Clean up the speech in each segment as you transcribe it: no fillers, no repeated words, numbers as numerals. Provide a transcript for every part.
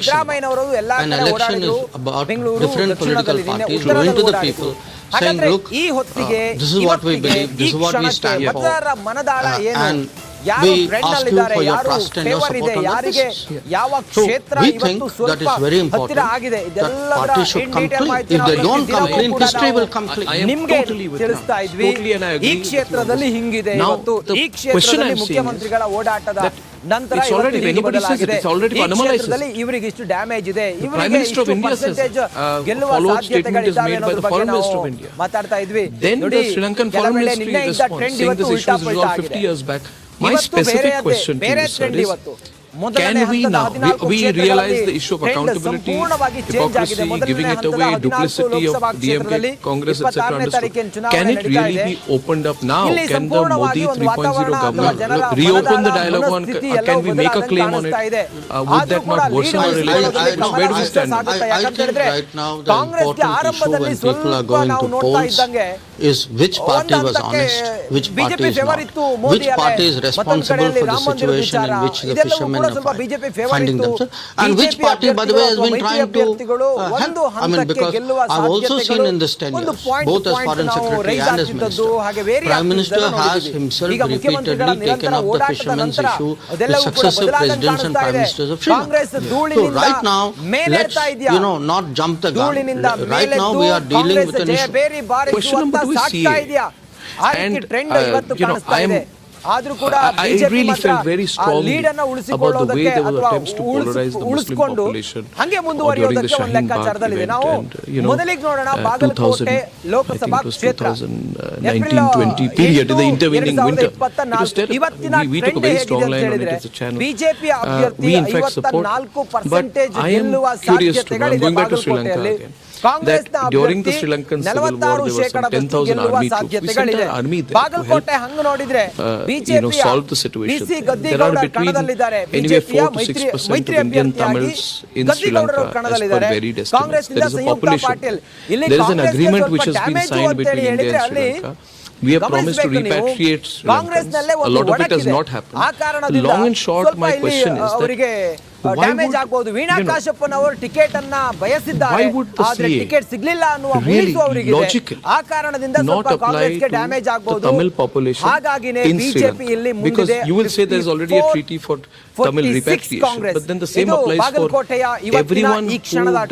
ಸಿದ್ದರಾಮಯ್ಯನವರು ಎಲ್ಲಾ An ಕಡೆ election is ಓಡಾಡಿದ್ರು. about Bengaluru, different political ದಕ್ಷಿಣದಲ್ಲಿ, parties ಉತ್ತರದಲ್ಲಿ going to the ಓಡಾಡಿದ್ರು. people saying, ಹಾಗಾದ್ರೆ look, ಈ ಹೊತ್ತಿಗೆ this is what we believe, this is what we stand for, ಮತದಾರರ ಮನದಾಳ ಏನು, and ಯಾರು we ಟ್ರೆಂಡ್ ask ನಲ್ಲಿ you ಇದ್ದಾರೆ, for your ಯಾರು trust and your ಫೇವರ್ ಇದೆ, support on ಯಾರಿಗೆ this. ಯಾವ So ಕ್ಷೇತ್ರ we ಇವತ್ತು think that ಸ್ವಲ್ಪ is very important, ಹತ್ತಿರ ಆಗಿದೆ, that ಇದೆಲ್ಲದರ party should in come detail clean. ಮಾಹಿತಿ If they don't come clean, history will come clean. ನಿಮ್ಗೆ ತಿಳಿಸ್ತಾ ಇದ್ವಿ. ಈ ಕ್ಷೇತ್ರದಲ್ಲಿ ಹಿಂಗಿದೆ, ಇವತ್ತು ಈ ಕ್ಷೇತ್ರದಲ್ಲಿ ಮುಖ್ಯಮಂತ್ರಿಗಳ ಓಡಾಟದ ನಂತರ ಇವರಿಗೆ ಇಷ್ಟು ಡ್ಯಾಮೇಜ್ ಇದೆ, ಇವರಿಗೆ ಇಷ್ಟು ಪರ್ಸೆಂಟೇಜ್ ಗೆಲ್ಲುವ ಸಾಧ್ಯತೆಗಳಿದ್ದಾವೆ ಅನ್ನೋದ್ರ ಬಗ್ಗೆ ನಾವು ಮಾತಾಡ್ತಾ ಇದ್ವಿ. ನೋಡಿ, ಕೆಲವೆಡೆ ನಿನ್ನೆ ಇದ್ದ ಟ್ರೆಂಡ್ ಇವತ್ತು ಉಲ್ಟಾ ಪಲ್ಟಾ ಆಗಿದೆ. My specific question to you, sir, is can we now, we realize the issue of accountability, hypocrisy, giving it away, duplicity of DMK, Congress, etc. Can it really be opened up now? Can the Modi 3.0 government reopen the dialogue on, can we make a claim on it? Would that not worsen our relationship? Where do we stand? I think right now the important issue when people are going to polls is which party was honest, which party is not, which party is responsible for the situation in which the fishermen are finding themselves, and which party, by the way, has been trying to help. I mean, because I've also seen in this 10 years, both as foreign secretary and as minister, Prime Minister has himself repeatedly taken up the fishermen's issue with successive presidents and prime ministers of Sri Lanka. So right now, let's, not jump the gun. Right now we are dealing with an issue. Question number 2 is CAA. And, I really felt very strongly about the way there were attempts to polarize the Muslim population during the Shaheen Bagh event, and 2019 20 period, in the intervening winter. It was terrible. We took a very strong line on it as a channel. We in fact support, but I am curious to know, I'm going back to Sri Lanka again, that during the Sri Lankan civil war there were some 10,000 army troops. We sent our army there to help solve the situation. There are between anyway 4 to 6% of Indian Tamils in Sri Lanka as per varied estimates. There is a population. There is an agreement which has been signed between India and Sri Lanka. We have promised to repatriate Sri Lankans. A lot of it has not happened. Long and short, my question is that damage ಆಗಬಹುದು. ವೀಣಾ ಕಾಶಪ್ಪನ್ ಅವರು ticket ಅನ್ನ ಬಯಸಿದ್ದಾರೆ, ಆದ್ರೆ ticket ಸಿಗ್ಲಿಲ್ಲ ಅನ್ನುವ ಮುನಿಸು ಅವರಿಗೆ ಆ ಕಾರಣದಿಂದ ಸ್ವಲ್ಪ ಕಾಂಗ್ರೆಸ್ಗೆ ಡ್ಯಾಮೇಜ್ ಆಗಬಹುದು. ಹಾಗಾಗಿನೇ ಬಿಜೆಪಿ ಇಲ್ಲಿ ಮುಂದಿದೆ. You will say there is already a treaty for Tamil repatriation, but then the same applies for everyone who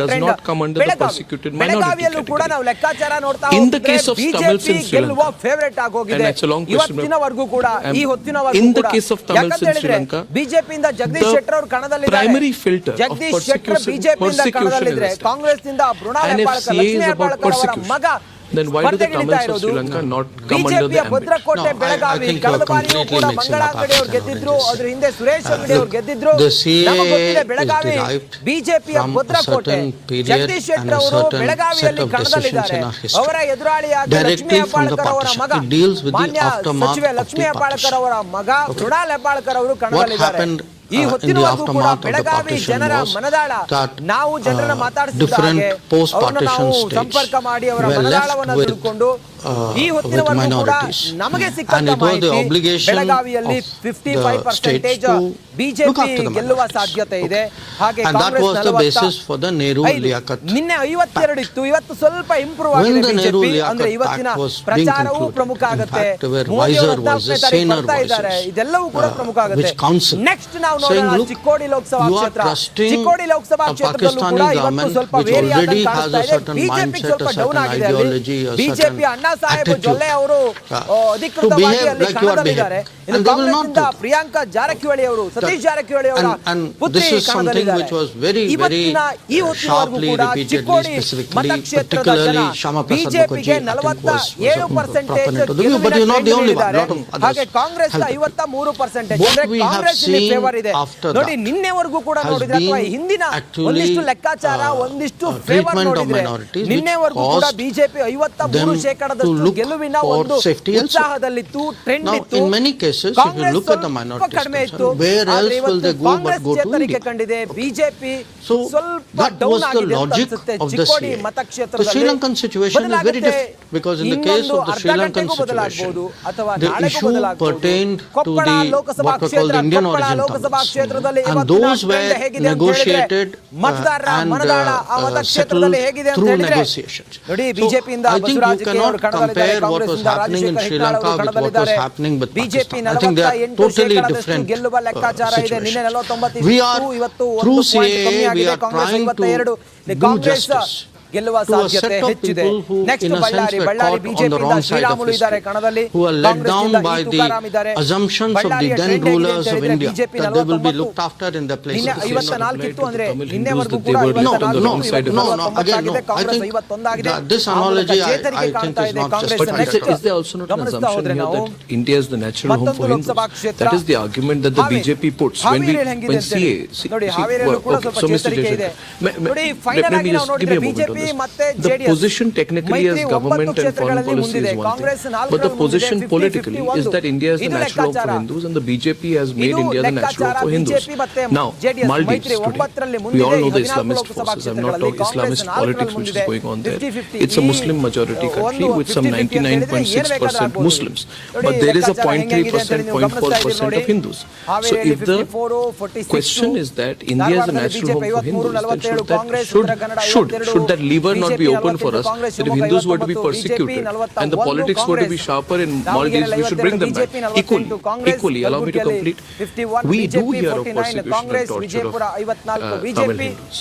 does not come under the persecuted minority category. In the case of Tamils in Sri Lanka, and that's a long question, in the case of Tamils in Sri Lanka, BJP ಇಂದ ಜಗದೀಶ್ ಶೆಟ್ಟರ್ ಅವರು ಕಣದಲ್ಲಿ primary filter of persecution is Congress ನಿಂದ ಮಗ. Then why do the Tamils of Sri Lanka not come under the ambit? ಭದ್ರಕೋಟೆ ಬೆಳಗಾವಿ ಕಳೆದ ಬಾರಿಯೂ ಕೂಡ ಮಂಗಳಾಂಗಡಿ ಅವರು ಗೆದ್ದಿದ್ರು, ಅದ್ರ ಹಿಂದೆ ಸುರೇಶ್ ಅಂಗಡಿ ಅವರು ಗೆದ್ದಿದ್ರು. ಬೆಳಗಾವಿ ಬಿಜೆಪಿಯ ಭದ್ರಕೋಟೆ. ಜಗದೀಶ್ ಶೆಟ್ಟರ್ ಅವರು ಬೆಳಗಾವಿಯಲ್ಲಿ ಕಣದಲ್ಲಿದ್ದಾರೆ. ಅವರ ಎದುರಾಳಿಯಾಗಿ ಲಕ್ಷ್ಮೀ ಹೆಬ್ಬಾಳ್ಕರ್ ಅವರ ಮಗ, ಮಾನ್ಯ ಸಚಿವೆ ಲಕ್ಷ್ಮೀ ಹೆಬ್ಬಾಳ್ಕರ್ ಅವರ ಮಗ ಮೃಣಾಲ್ ಹೆಬ್ಬಾಳ್ಕರ್ ಅವರು ಕಣದಲ್ಲಿದ್ದಾರೆ. ಈ ಹೊತ್ತಿನವರೆಗೂ ಕೂಡ ಬೆಳಗಾವಿ ಜನರ ಮನದಾಳ, ನಾವು ಜನರನ್ನ ಮಾತಾಡಿಸಿದಾಗ ಅವರನ್ನು ನಾವು ಸಂಪರ್ಕ ಮಾಡಿ ಅವರ ಮನದಾಳವನ್ನು ತಿಳ್ಕೊಂಡು ಈ ಹೊತ್ತಿನವರೆಗೂ ಕೂಡ ನಮಗೆ ಸಿಕ್ಕಂತ ಮಾಹಿತಿ ಬೆಳಗಾವಿಯಲ್ಲಿ 55% ಬಿಜೆಪಿ ಗೆಲ್ಲುವ ಸಾಧ್ಯತೆ ಇದೆ. ಹಾಗೆ ಕಾಂಗ್ರೆಸ್ ನಿನ್ನೆ 52 ಇತ್ತು, ಇವತ್ತು ಸ್ವಲ್ಪ ಇಂಪ್ರೂವ್ ಆಗಿದೆ ಬಿಜೆಪಿ. ಅಂದ್ರೆ ಇವತ್ತಿನ ಪ್ರಚಾರವೂ ಪ್ರಮುಖ ಆಗುತ್ತೆ. ಮೋದಿ ಅವರು 14ನೇ ತಾರೀಕು ಬರ್ತಾ ಇದ್ದಾರೆ, ಇದೆಲ್ಲವೂ ಕೂಡ ಪ್ರಮುಖ ಆಗುತ್ತೆ. ನೆಕ್ಸ್ಟ್ ನಾವು ನೋಡೋಣ ಚಿಕ್ಕೋಡಿ ಲೋಕಸಭಾ ಕ್ಷೇತ್ರ. ಚಿಕ್ಕೋಡಿ ಲೋಕಸಭಾ ಕ್ಷೇತ್ರದಲ್ಲೂ ಕೂಡ ಇವತ್ತು ಸ್ವಲ್ಪ ವೇರಿ ಆಗಿ ಕಾಣಿಸ್ತಾ ಇದೆ. ಬಿಜೆಪಿ ಸ್ವಲ್ಪ ಡೌನ್ ಆಗಿದೆ ಅಲ್ಲಿ. ಬಿಜೆಪಿ ಅಣ್ಣಾ ಸಾಹೇಬ್ ಜೊಲ್ಲೆ ಅವರು ಅಧಿಕೃತವಾಗಿ ಅಲ್ಲಿ ಕಣದಲ್ಲಿದ್ದಾರೆ. ಇನ್ನು ಕಾಂಗ್ರೆಸ್ನಿಂದ ಪ್ರಿಯಾಂಕಾ ಜಾರಕಿಹೊಳಿ ಅವರು, ಸತೀಶ್ ಜಾರಕಿಹೊಳಿ ಅವರ ಪುತ್ರಿ ಕಣದಲ್ಲಿದ್ದಾರೆ. ಇವತ್ತಿನ ಈ ಹೊತ್ತಿನವರೆಗೂ ಕೂಡ ಚಿಕ್ಕೋಡಿ ಮತಕ್ಷೇತ್ರದ ಜನ ಬಿಜೆಪಿಗೆ 47% ಹಾಗೆ ಕಾಂಗ್ರೆಸ್ 53%. ಕಾಂಗ್ರೆಸ್ ಫೇವರ್ ಇದೆ. ನೋಡಿ, ನಿನ್ನೆವರೆಗೂ ಕೂಡ ನೋಡಿದ್ರೆ ಅಥವಾ ಹಿಂದಿನ ಒಂದಿಷ್ಟು ಲೆಕ್ಕಾಚಾರ, ಒಂದಿಷ್ಟು ಫೇವರ್ ನೋಡಿದ್ರೆ ನಿನ್ನೆವರೆಗೂ ಕೂಡ ಬಿಜೆಪಿ 53% ಬೇಕಾದಷ್ಟು look ಗೆಲುವಿನ for ಒಂದು safety elsewhere. ಉತ್ಸಾಹದಲ್ಲಿತ್ತು, ಟ್ರೆಂಡ್ Now, ಇತ್ತು. in many cases, if you look at the minority ಕಡಿಮೆ ಇತ್ತು. where else ಆದ್ರೆ will they ಇವತ್ತು go but Congress go to ಚೇತರಿಕೆ India? ಕಂಡಿದೆ. ಬಿಜೆಪಿ So ಸ್ವಲ್ಪ that ಡೌನ್ was the ಆಗಿದೆ ಅಂತ logic ಅನ್ಸುತ್ತೆ. of the Chikkodi CA. The ಮತಕ್ಷೇತ್ರದಲ್ಲಿ Sri Lankan situation is very different because in the case of the Sri Lankan situation, the issue pertained to the what were called the Indian origin Tamils, and those were negotiated and settled through negotiations. So I think you cannot compare what was happening in Sri Lanka with what was happening with Pakistan. I think they are totally different situations. We are, through CAA, we are trying to do justice ಗೆಲ್ಲುವ to a ಸಾಧ್ಯತೆ set of ಹೆಚ್ಚಿದೆ. people who next in a sense Ballari were Ballari caught on the ಬಿಜೆಪಿಯಿಂದ wrong side of Sriramulu ಇದ್ದಾರೆ history, ಕಣದಲ್ಲಿ, who are let down by the ಇದ್ದಾರೆ. assumptions of the then rulers of India that they will be looked after in their places. 54 ಇತ್ತು ಅಂದ್ರೆ ನಿನ್ನೆವರೆಗೂ they ಕೂಡ were not on the 54, wrong side of No, no, again, no. I Congress think 51 ಆಗಿದೆ. this analogy I think is not Congress justified But at all. is there also not an assumption here that India is the natural home for Hindus? That is the argument that the BJP puts when CA. Okay, so Mr. Jaishankar, let me just give me a moment on this. The position technically as government and foreign policy is one thing, but the position politically is that India is the natural home for Hindus and the BJP has made India the natural home for Hindus. Now, Maldives today, we all know the Islamist forces. I'm not talking Islamist politics which is going on there. It's a Muslim majority country with some 99.6% Muslims, but there is a 0.3%, 0.4% of Hindus. So if the question is that India is a natural home for Hindus, then should that lever not be open for us, that if Hindus were to be persecuted and the politics were to be sharper in Maldives, we should bring them back equally. Allow me to complete. We do hear of persecution and torture of Tamil Hindus.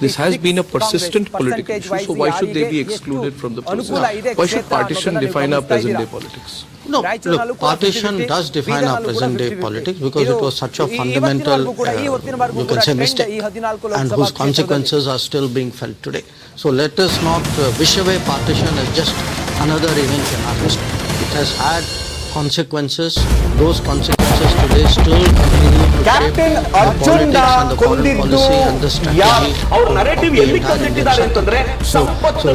This has been a persistent political issue, so why should they be excluded from the process? Why should partition define our present day politics? No, look, partition does define our present day politics because it was such a fundamental, you can say, mistake, and whose consequences are still being felt today. So let us not wish away partition as just another event in our history. It has had consequences. Those consequences today still continue to shape the politics and the foreign policy and the strategy of the entire Indian side. So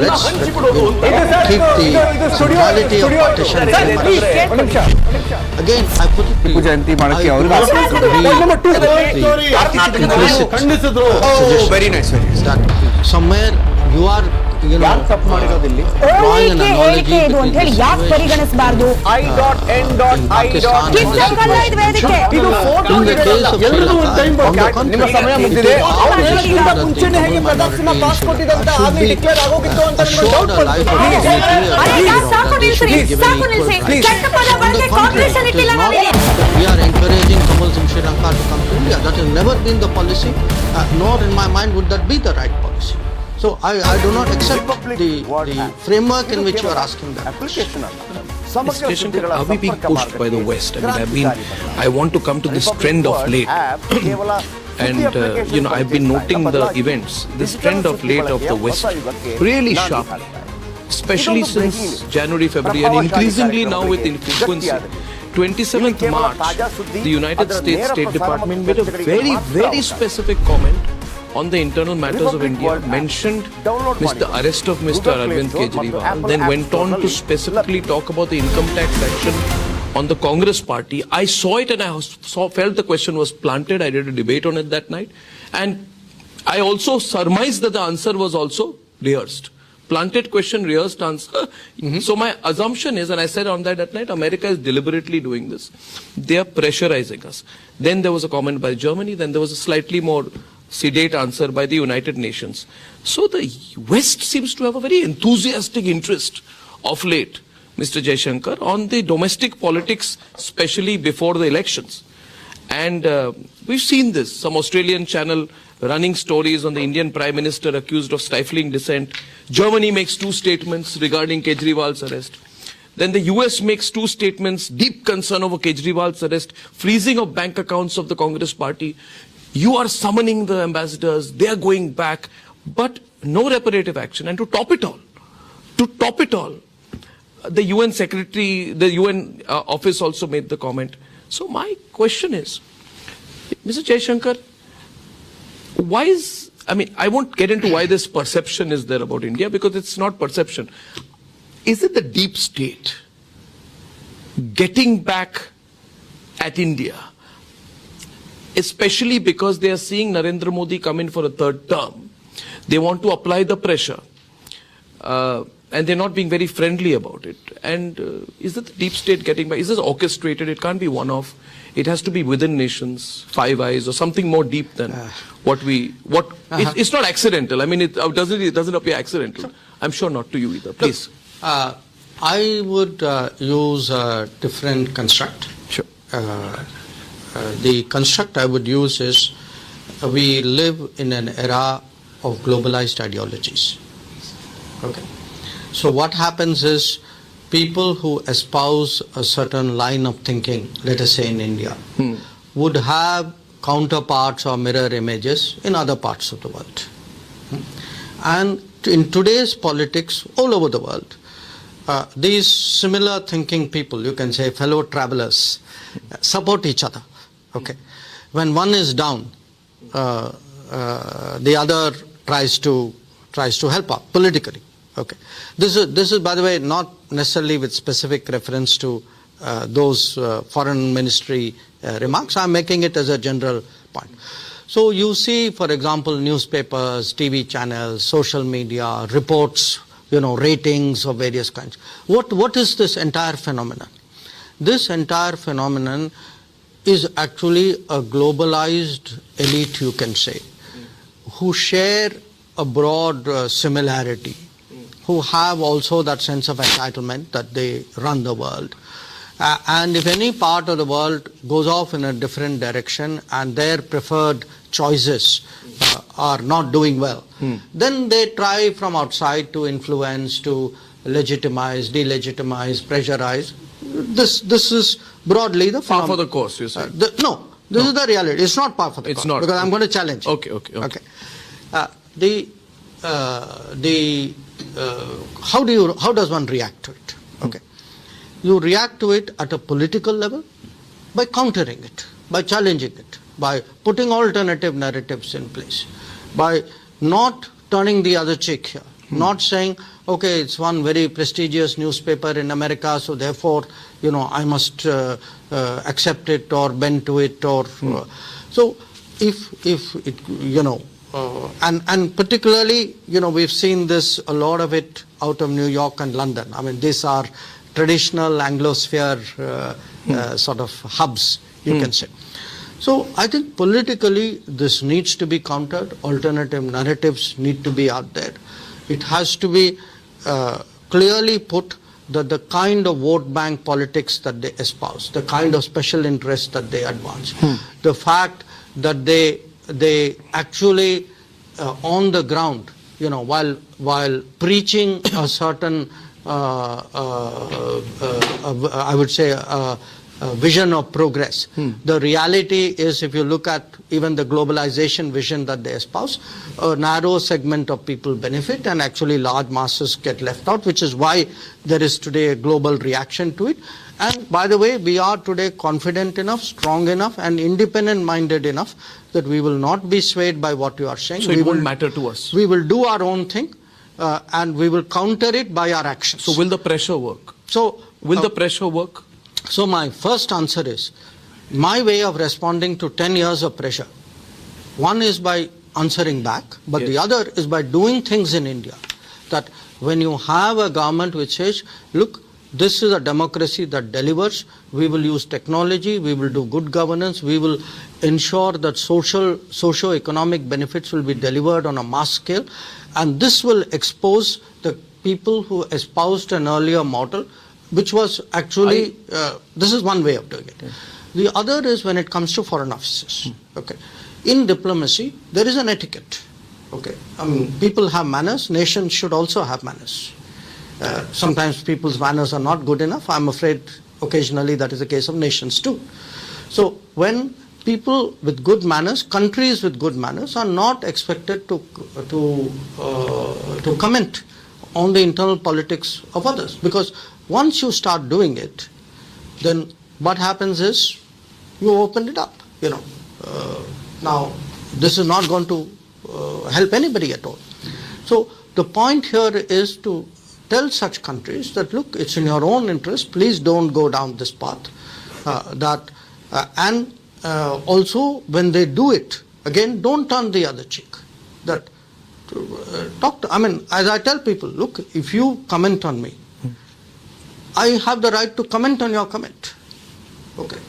let's keep the centrality of partition very much. Again, I put it to you, I do not agree with the implicit suggestion that somewhere you are drawing an analogy between the ಪರಿಗಣಿಸಬಾರದು in Pakistan and the situation. In the case of Sri Lanka, on the contrary, it is our position that the Tamil minority in Sri Lanka should be assured a life of dignity, a life that they should be given equal rights. On the contrary, it is not that we are encouraging Tamils in Sri Lanka to come to India. That has never been the policy, nor in my mind would that be the right policy. So I do not accept the framework in which you are asking that. Mr. Jaishankar, are we being pushed by the West? I want to come to this trend of late. And I've been noting the events, this trend of late of the West, really sharply, especially since January, February, and increasingly now with frequency. 27th March, the United States State Department made a very, very specific comment on the internal matters of India, mentioned the arrest of Mr. Arvind Kejriwal, then went on to specifically talk about the income tax action on the Congress party. I saw it and I felt the question was planted. I did a debate on it that night. And I also surmised that the answer was also rehearsed. Planted question, rehearsed answer. So my assumption is, and I said on that night, America is deliberately doing this. They are pressurizing us. Then there was a comment by Germany. Then there was a slightly more sedate answer by the United Nations. So the West seems to have a very enthusiastic interest of late, Mr. Jaishankar, on the domestic politics, especially before the elections. And we've seen this, some Australian channel running stories on the Indian Prime Minister accused of stifling dissent. Germany makes 2 statements regarding Kejriwal's arrest. Then the US makes 2 statements, deep concern over Kejriwal's arrest, freezing of bank accounts of the Congress party. You are summoning the ambassadors, they are going back, but no reparative action. And to top it all, the UN secretary, the UN office also made the comment. So my question is, Mr. Jaishankar, I won't get into why this perception is there about India, because it's not perception. is it the deep state getting back at India, especially because they are seeing Narendra Modi come in for a third term? They want to apply the pressure, and they're not being very friendly about it. And is it the deep state getting back? Is this orchestrated? It can't be one-off. It has to be within nations, Five Eyes, or something more deep than it's not accidental. I mean, it doesn't appear accidental. I'm sure not to you either. Please. I would use a different construct. Sure. The construct I would use is we live in an era of globalized ideologies. Okay. So what happens is people who espouse a certain line of thinking, let us say in India, would have counterparts or mirror images in other parts of the world. And in today's politics all over the world, these similar thinking people, you can say fellow travelers, support each other. Okay. When one is down, the other tries to help out politically. Okay. This is, by the way, not necessarily with specific reference to those foreign ministry remarks. I'm making it as a general point. So you see, for example, newspapers, TV channels, social media, reports, ratings of various kinds. What is this entire phenomenon? This entire phenomenon is actually a globalized elite, you can say, who share a broad similarity, who have also that sense of entitlement that they run the world. And if any part of the world goes off in a different direction and their preferred choices are not doing well, then they try from outside to influence, to legitimize, delegitimize, pressurize. This is broadly the par for the course, you say? No, this is the reality. It's not par for the course. It's not. Because I'm going to challenge. Okay. How does one react to it? Okay. You react to it at a political level by countering it, by challenging it, by putting alternative narratives in place, by not turning the other cheek here, not saying, okay, it's one very prestigious newspaper in America, so therefore, I must accept it or bend to it, or so if it, and particularly, we've seen this, a lot of it out of New York and London. I mean, these are traditional Anglosphere sort of hubs, you can say. So I think politically this needs to be countered. Alternative narratives need to be out there. It has to be clearly put that the kind of vote bank politics that they espouse, the kind of special interests that they advance, the fact that they actually on the ground, while preaching a certain I would say a vision of progress. The reality is, if you look at even the globalization vision that they espouse, a narrow segment of people benefit and actually large masses get left out, which is why there is today a global reaction to it. And by the way, we are today confident enough, strong enough and independent-minded enough that we will not be swayed by what you are saying. So it won't matter to us. We will do our own thing. And we will counter it by our actions. So will the pressure work? So will the pressure work? So my first answer is, my way of responding to 10 years of pressure, one is by answering back, but the other is by doing things in India. That when you have a government which says, look, this is a democracy that delivers, we will use technology, we will do good governance, we will ensure that socio-economic benefits will be delivered on a mass scale, and this will expose the people who espoused an earlier model, which was actually, this is one way of doing it. The other is when it comes to foreign offices. Okay. In diplomacy, there is an etiquette. Okay. I mean, people have manners, nations should also have manners. Sometimes people's manners are not good enough. I'm afraid occasionally that is the case of nations too. So when people with good manners, countries with good manners are not expected to comment on the internal politics of others, because once you start doing it, then what happens is you open it up. Now this is not going to help anybody at all. So the point here is to tell such countries that, look, it's in your own interest, please don't go down this path. Also, when they do it, again, don't turn the other cheek. That as I tell people, look, if you comment on me, I have the right to comment on your comment. Okay.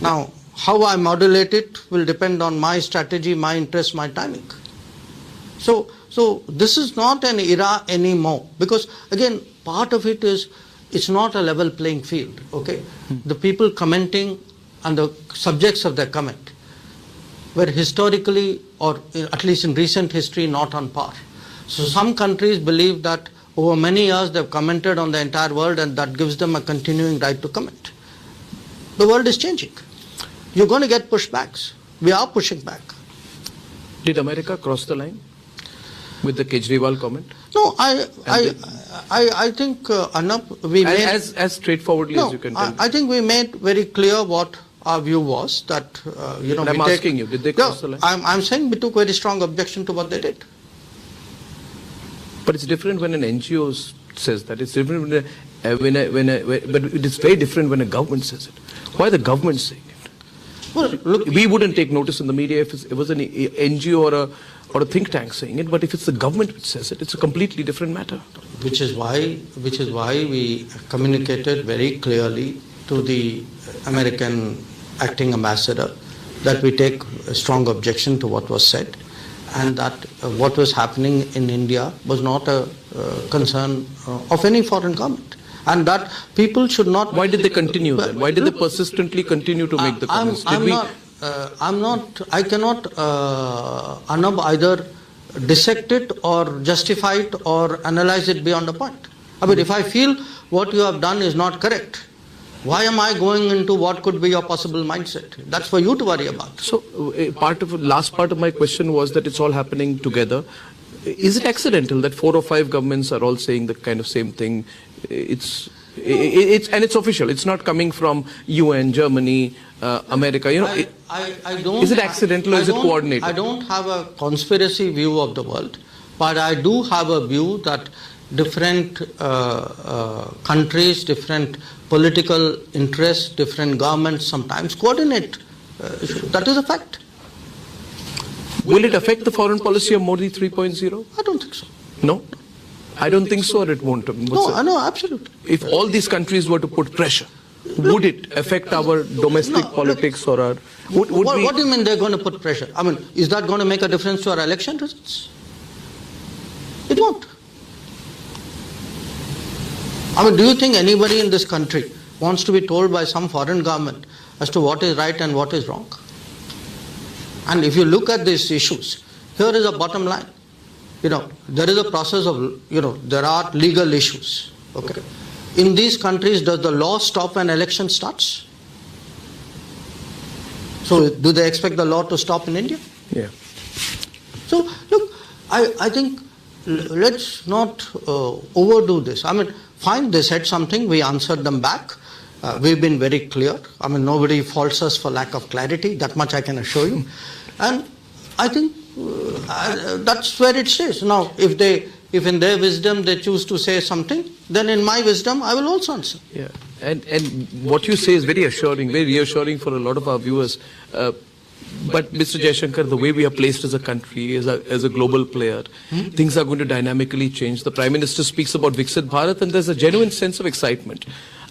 Now, how I modulate it will depend on my strategy, my interest, my timing. So this is not an era anymore, because again, part of it is, it's not a level playing field. Okay. The people commenting and the subjects of their comment were historically, or at least in recent history, not on par. So some countries believe that over many years they've commented on the entire world, and that gives them a continuing right to comment. The world is changing. You're going to get pushbacks. We are pushing back. Did America cross the line with the Kejriwal comment? No, I think Arnab, we made as straightforwardly as you can tell. I think we made very clear what our view was, that I'm asking you, did they cross the line? I'm saying we took very strong objection to what they did. But it's different when an NGO says that. It's different but it's very different when a government says it. Why the government saying it? Well, look, we wouldn't take notice in the media if it was an NGO or a think tank saying it, but if it's the government which says it, it's a completely different matter. Which is why we communicated very clearly to the American acting ambassador that we take a strong objection to what was said, and that what was happening in India was not a concern of any foreign government, and that people should not. Why did they continue then? Why did they persistently continue to make the comments? I cannot either dissect it or justify it or analyze it beyond a point. I mean, if I feel what you have done is not correct, why am I going into what could be your possible mindset? That's for you to worry about. So, last part of my question was that it's all happening together. Is it accidental that 4 or 5 governments are all saying the kind of same thing? It's official. It's not coming from UN, Germany, America. I don't. Is it accidental or is it coordinated? I don't have a conspiracy view of the world, but I do have a view that different countries, different political interests, different governments sometimes coordinate. That is a fact. Will it affect the foreign policy of Modi 3.0? I don't think so. No? I don't think so, or it won't. No, absolutely. If all these countries were to put pressure, would it affect our domestic politics or our... What do you mean they're going to put pressure? I mean, is that going to make a difference to our election results? It won't. I mean, do you think anybody in this country wants to be told by some foreign government as to what is right and what is wrong? And if you look at these issues, here is a bottom line. There is a process of, there are legal issues. Okay. In these countries, does the law stop when election starts? So, do they expect the law to stop in India? Yeah. So, look, I think let's not overdo this. I mean, fine, they said something, we answered them back. We've been very clear. I mean, nobody faults us for lack of clarity. That much I can assure you. And I think that's where it stays. Now, if in their wisdom they choose to say something, then in my wisdom I will also answer. Yeah, and what you say is very assuring, very reassuring for a lot of our viewers. But Mr. Jaishankar, the way we are placed as a country, as a global player, things are going to dynamically change. The Prime Minister speaks about Viksit Bharat, and there's a genuine sense of excitement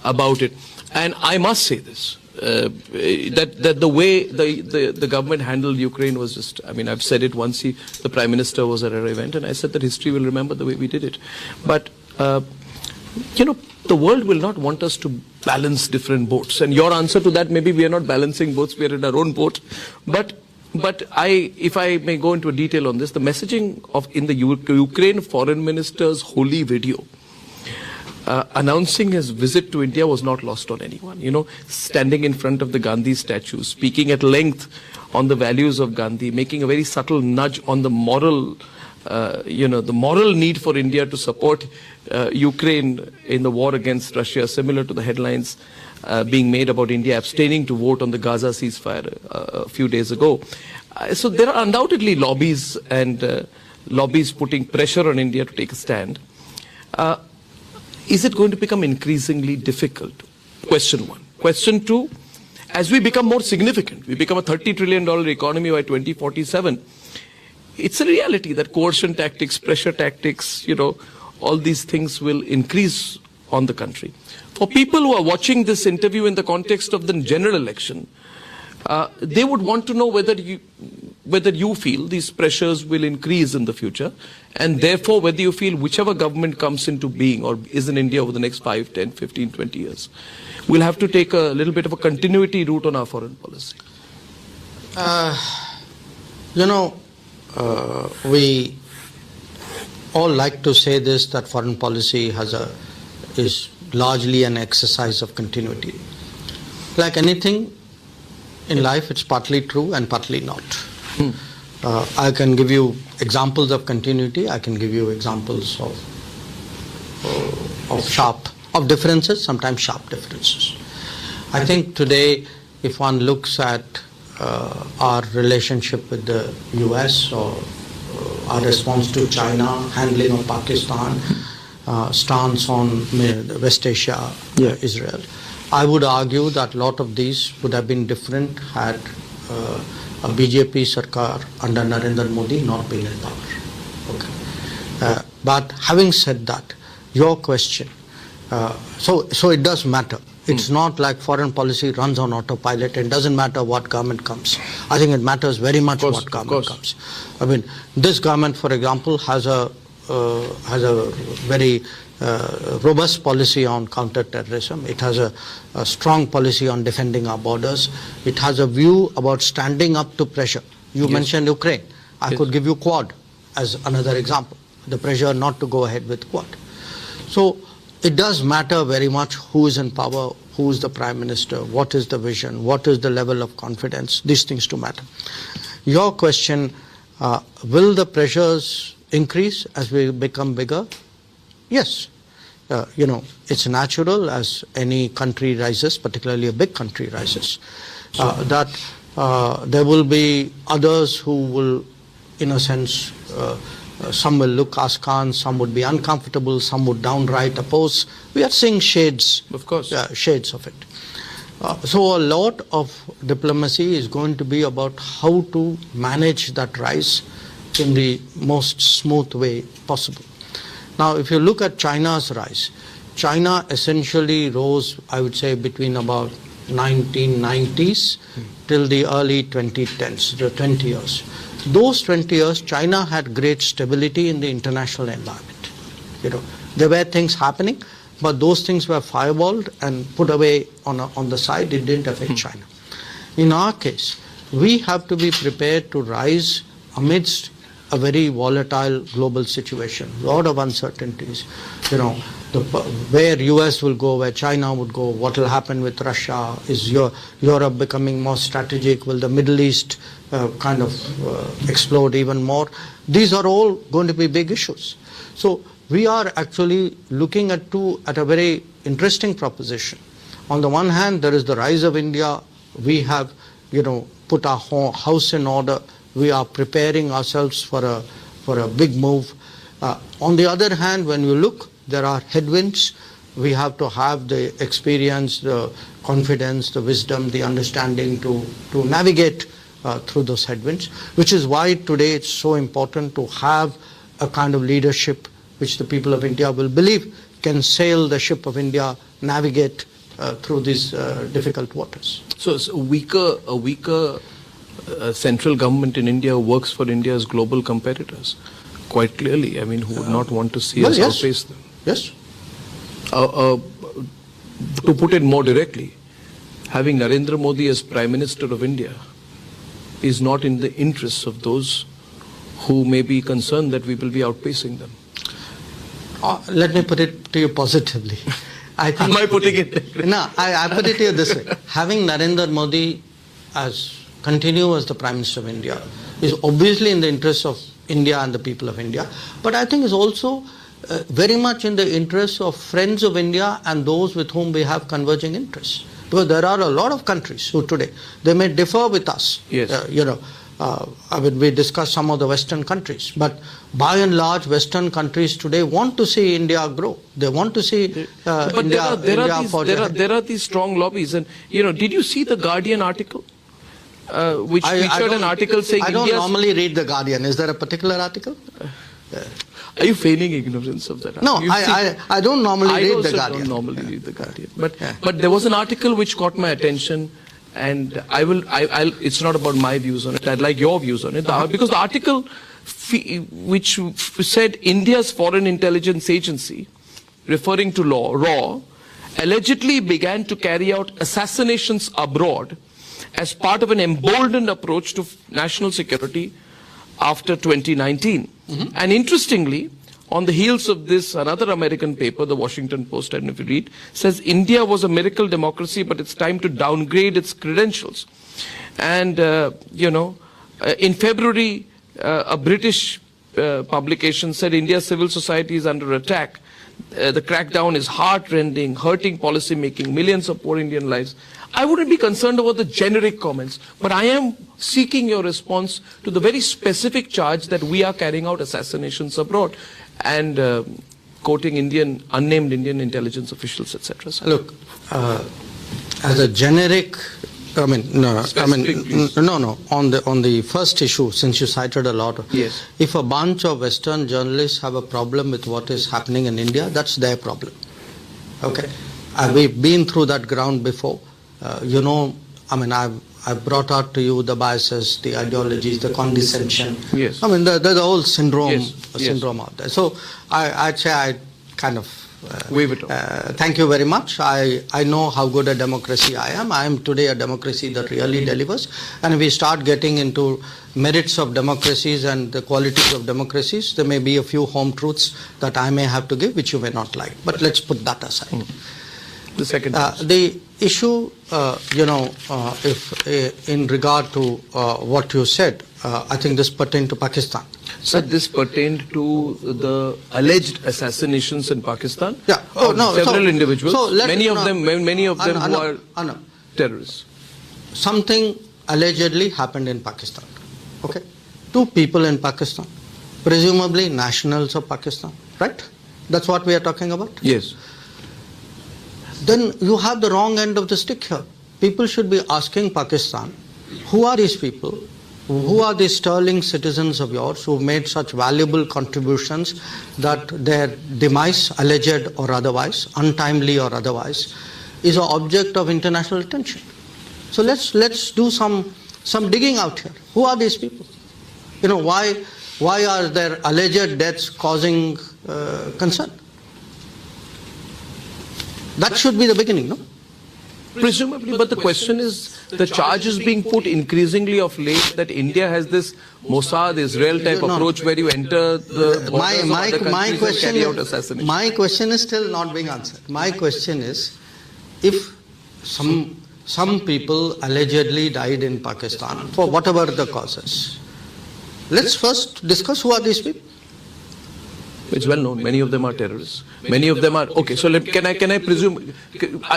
about it. And I must say this, that the way the government handled Ukraine was just, I mean, I've said it once, the Prime Minister was at an event, and I said that history will remember the way we did it. But, the world will not want us to balance different boats. And your answer to that, maybe we are not balancing boats, we are in our own boat. But if I may go into detail on this, the messaging in the Ukraine Foreign Minister's holy video, announcing his visit to India was not lost on anyone. Standing in front of the Gandhi statue, speaking at length on the values of Gandhi, making a very subtle nudge on the moral, the moral need for India to support Ukraine in the war against Russia, similar to the headlines being made about India abstaining to vote on the Gaza ceasefire a few days ago. So there are undoubtedly lobbies and lobbies putting pressure on India to take a stand. Is it going to become increasingly difficult? Question one. Question two, as we become more significant, we become a $30 trillion economy by 2047, it's a reality that coercion tactics, pressure tactics, all these things will increase on the country. For people who are watching this interview in the context of the general election, they would want to know whether you feel these pressures will increase in the future, and therefore whether you feel whichever government comes into being or is in India over the next 5, 10, 15, 20 years, we'll have to take a little bit of a continuity route on our foreign policy. We all like to say this, that foreign policy is largely an exercise of continuity. Like anything in life, it's partly true and partly not. I can give you examples of continuity. I can give you examples of differences, sometimes sharp differences. I think today, if one looks at our relationship with the US or our response to China, handling of Pakistan, stance on West Asia, Israel, I would argue that a lot of these would have been different had a BJP Sarkar under Narendra Modi not been in power. Okay. But having said that, your question, so it does matter. It's not like foreign policy runs on autopilot. It doesn't matter what government comes. I think it matters very much what government comes. I mean, this government, for example, has a very robust policy on counter-terrorism. It has a strong policy on defending our borders. It has a view about standing up to pressure. You mentioned Ukraine. I could give you Quad as another example. The pressure not to go ahead with Quad. So it does matter very much who is in power, who is the Prime Minister, what is the vision, what is the level of confidence. These things do matter. Your question, will the pressures increase as we become bigger? Yes. It's natural as any country rises, particularly a big country rises, that there will be others who will, in a sense, some will look askance, some would be uncomfortable, some would downright oppose. We are seeing shades, of course, shades of it. So a lot of diplomacy is going to be about how to manage that rise in the most smooth way possible. Now, if you look at China's rise, China essentially rose, I would say, between about 1990s till the early 2010s, the 20 years. Those 20 years, China had great stability in the international environment. There were things happening, but those things were firewalled and put away on the side. It didn't affect China. In our case, we have to be prepared to rise amidst a very volatile global situation, a lot of uncertainties. Where US will go, where China would go, what will happen with Russia, is Europe becoming more strategic, will the Middle East explode even more? These are all going to be big issues. So we are actually looking at a very interesting proposition. On the one hand, there is the rise of India. We have, put our house in order. We are preparing ourselves for a big move. On the other hand, when you look, there are headwinds. We have to have the experience, the confidence, the wisdom, the understanding to navigate through those headwinds, which is why today it's so important to have a kind of leadership which the people of India will believe can sail the ship of India, navigate through these difficult waters. So it's a weaker central government in India works for India's global competitors, quite clearly. I mean, who would not want to see us outpace them? Yes. To put it more directly, having Narendra Modi as Prime Minister of India is not in the interests of those who may be concerned that we will be outpacing them. Let me put it to you positively. I think, am I putting it? No, I put it to you this way. Having Narendra Modi continue as the Prime Minister of India is obviously in the interest of India and the people of India, but I think is also very much in the interest of friends of India and those with whom we have converging interests. Because there are a lot of countries who today, they may differ with us, yes. I mean, we discussed some of the Western countries, but by and large, Western countries today want to see India grow. They want to see India forge ahead. There are these strong lobbies, and did you see the Guardian article, which featured an article saying I don't India's... normally read the Guardian. Is there a particular article? Are you feigning ignorance of that? No, I don't normally read the Guardian. I don't normally read the Guardian, but there was an article which caught my attention. And it's not about my views on it. I'd like your views on it. Because the article which said India's Foreign Intelligence Agency, referring to RAW, allegedly began to carry out assassinations abroad as part of an emboldened approach to national security after 2019. And interestingly, on the heels of this, another American paper, the Washington Post, I don't know if you read, says India was a miracle democracy, but it's time to downgrade its credentials. And, in February, a British publication said India's civil society is under attack. The crackdown is heart-rending, hurting policy making, millions of poor Indian lives. I wouldn't be concerned about the generic comments, but I am seeking your response to the very specific charge that we are carrying out assassinations abroad and quoting unnamed Indian intelligence officials, etc. Look, as a generic, on the first issue, since you cited a lot, yes. If a bunch of Western journalists have a problem with what is happening in India, that's their problem. Okay, we've been through that ground before. I've brought out to you the biases, the ideologies, the condescension. Yes. There's the whole syndrome out there. So I'd say I kind of wave it off. Thank you very much. I know how good a democracy I am. I am today a democracy that really delivers. And if we start getting into merits of democracies and the qualities of democracies, there may be a few home truths that I may have to give, which you may not like. But let's put that aside. The second the issue, if in regard to what you said, I think this pertained to Pakistan. Sir, this pertained to the alleged assassinations in Pakistan. Yeah. Several individuals. So many of them who are terrorists. Something allegedly happened in Pakistan. Okay, 2 people in Pakistan, presumably nationals of Pakistan, right? That's what we are talking about. Yes. Then you have the wrong end of the stick here. People should be asking Pakistan, who are these people? Who are these sterling citizens of yours who made such valuable contributions that their demise, alleged or otherwise, untimely or otherwise, is an object of international attention? So let's do some digging out here. Who are these people? Why are their alleged deaths causing concern? That should be the beginning, no? Presumably, but the question is, the charge is being put increasingly of late that India has this Mossad, Israel type approach where you enter the borders of other countries and carry out assassinations. My question is still not being answered. My question is, if some people allegedly died in Pakistan for whatever the causes, let's first discuss who are these people. It's well known. Many of them are terrorists. Many of them are okay. So can I presume?